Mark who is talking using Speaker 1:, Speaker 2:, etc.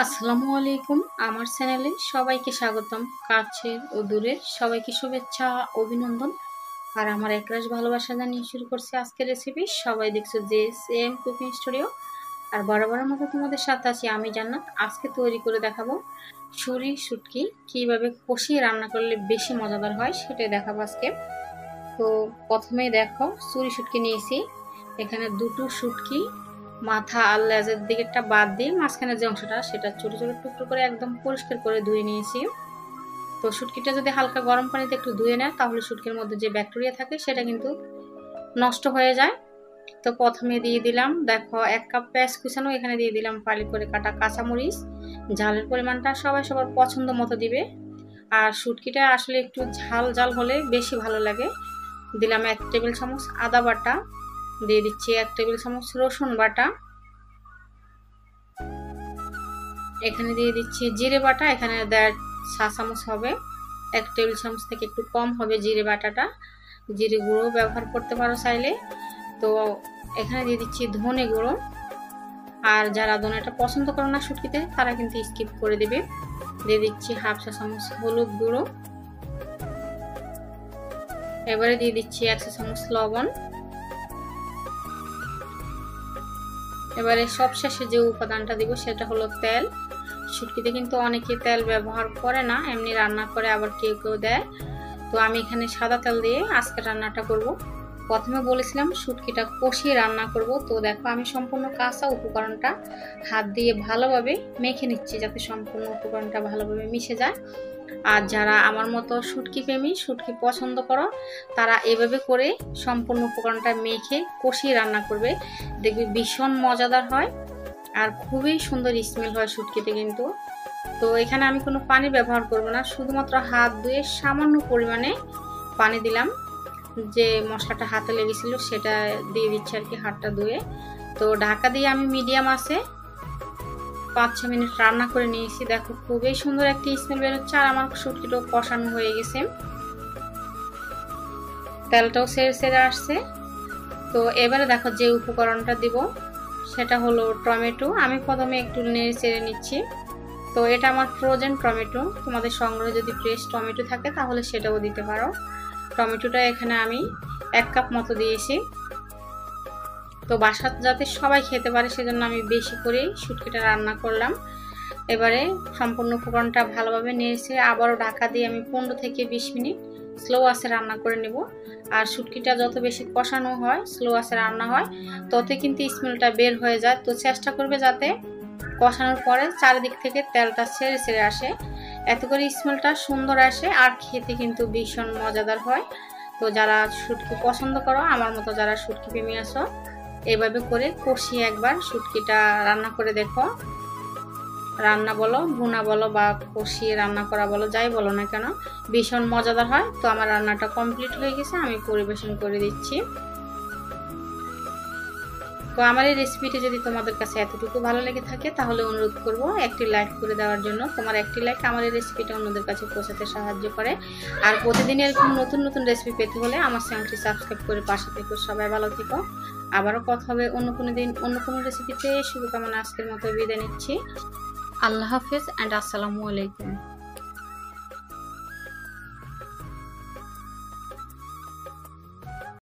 Speaker 1: আসসালামু আলাইকুম। আমার চ্যানেলে সবাইকে স্বাগতম। কাছের ও দূরের সবাইকে শুভেচ্ছা, অভিনন্দন আর আমার একরাশ ভালোবাসা জানিয়ে শুরু করছি আজকের রেসিপি। সবাই দেখছো যে সেম কুকিং স্টুডিও আর বরাবরের মতো তোমাদের সাথে আছি আমি জান্নাত। আজকে তৈরি করে দেখাবো ছুরি শুটকি, কিভাবে কষিয়ে রান্না করলে বেশি মজাদার হয় সেটাই দেখাবো আজকে। তো প্রথমেই দেখো ছুরি শুটকি নিয়েছি, এখানে দুটো শুটকি মাথা আর লেজের দিকেরটা বাদ দিয়ে মাঝখানে যে অংশটা সেটা ছোট ছোট টুকরো করে একদম পরিষ্কার করে ধুয়ে নিয়েছি। তো শুটকিটা যদি হালকা গরম পানিতে একটু ধুয়ে নেয় তাহলে শুটকির মধ্যে যে ব্যাকটেরিয়া থাকে সেটা কিন্তু নষ্ট হয়ে যায়। তো প্রথমে দিয়ে দিলাম দেখো 1 কাপ পেঁয়াজ কুচানো, এখানে দিয়ে দিলাম ফালি করে কাটা কাঁচামরিচ। ঝালের পরিমাণটা সবাই সবার পছন্দ মতো দিবে, আর শুটকিটা আসলে একটু ঝাল ঝাল হলে বেশি ভালো লাগে। দিলাম 1 টেবিল চামচ আদা বাটা, দিয়ে দিচ্ছি 1 টেবিল চামচ রসুন বাটা, এখানে দিয়ে দিচ্ছি জিরে বাটা, এখানে 1.5 চা চামচ হবে, 1 টেবিল চামচ থেকে একটু কম হবে জিরে বাটাটা। জিরে গুঁড়ো ব্যবহার করতে পারো চাইলে। তো এখানে দিয়ে দিচ্ছি ধনে গুঁড়ো, আর যারা ধনেটা পছন্দ করো না শুটকিতে তারা কিন্তু স্কিপ করে দেবে। দিয়ে দিচ্ছি 1/2 চা চামচ হলুদ গুঁড়ো, এবারে দিয়ে দিচ্ছি 1 চা চামচ লবণ। এবারে সবশেষে যে উপাদানটা দিব সেটা হলো তেল। শুটকিতে কিন্তু অনেকে তেল ব্যবহার করে না, এমনি রান্না করে, আবার কেউ কেউ দেয়। তো আমি এখানে সাদা তেল দিয়ে আজকে রান্নাটা করব। প্রথমে বলেছিলাম শুটকিটা কষিয়ে রান্না করব। তো দেখো আমি সম্পূর্ণ কাঁচা উপকরণটা হাত দিয়ে ভালোভাবে মেখে নিচ্ছি যাতে সম্পূর্ণ উপকরণটা ভালোভাবে মিশে যায়। আর যারা আমার মতো শুটকি প্রেমী, শুটকি পছন্দ করো, তারা এভাবে করে সম্পূর্ণ উপকরণটা মেখে কষিয়ে রান্না করবে, দেখবে ভীষণ মজাদার হয় আর খুবই সুন্দর স্মেল হয় শুটকিতে কিন্তু। তো এখানে আমি কোনো পানি ব্যবহার করব না, শুধুমাত্র হাত ধুয়ে সামান্য পরিমাণে পানি দিলাম, যে মশলাটা হাতে লেগেছিল সেটা দিয়ে দিচ্ছি আর কি হাতটা ধুয়ে। তো ঢাকা দিয়ে আমি মিডিয়াম আছে 5-6 মিনিট রান্না করে নিয়েছি। দেখো খুবই সুন্দর একটি স্মেল বেরোচ্ছে আর আমার শুটকিটাও কষানো হয়ে গেছে, তেলটাও সেরে সেরে আসছে। তো এবারে দেখো যে উপকরণটা দিব সেটা হলো টমেটো। আমি প্রথমে একটু নেড়ে চেড়ে নিচ্ছি। তো এটা আমার ফ্রোজেন টমেটো, তোমাদের সংগ্রহে যদি ফ্রেশ টমেটো থাকে তাহলে সেটাও দিতে পারো। টমেটোটা এখানে আমি 1 কাপ মতো দিয়েছি। তো বাসার যাতে সবাই খেতে পারে সেজন্য আমি বেশি করে শুটকিটা রান্না করলাম। এবারে সম্পূর্ণ উপকরণটা ভালোভাবে নেড়ে আবারও ঢাকা দিয়ে আমি 15 থেকে 20 মিনিট স্লো আঁচে রান্না করে নেব। আর শুটকিটা যত বেশি কষানো হয়, স্লো আঁচে রান্না হয়, তত কিন্তু স্মেলটা বের হয়ে যায়। তো চেষ্টা করবে যাতে কষানোর পরে চারিদিক থেকে তেলটা ছেড়ে ছেড়ে আসে, এত করে স্মেলটা সুন্দর আসে আর খেতে কিন্তু ভীষণ মজাদার হয়। তো যারা শুটকি পছন্দ করো, আমার মতো যারা শুটকি প্রেমী আছো, এভাবে করে কষিয়ে একবার শুটকিটা রান্না করে দেখো। রান্না বলো, ভুনা বলো বা কষিয়ে রান্না করা বলো, যাই বলো না কেন ভীষণ মজাদার হয়। তো আমার রান্নাটা কমপ্লিট হয়ে গেছে, আমি পরিবেশন করে দিচ্ছি। তো আমার এই রেসিপিটি যদি তোমাদের কাছে এতটুকু ভালো লেগে থাকে তাহলে অনুরোধ করব একটি লাইক করে দেওয়ার জন্য। তোমার একটি লাইক আমার এই রেসিপিটা অন্যদের কাছে পৌঁছাতে সাহায্য করে। আর প্রতিদিন এরকম নতুন নতুন রেসিপি পেতে হলে আমার চ্যানেলটি সাবস্ক্রাইব করে পাশে থেকো। সবাই ভালো থেকো, আবারও কথা হবে অন্য কোনো দিন অন্য কোনো রেসিপিতে। শুভকামনা, আজকের মতো বিদায় নিচ্ছি। আল্লাহ হাফেজ অ্যান্ড আসসালামু আলাইকুম।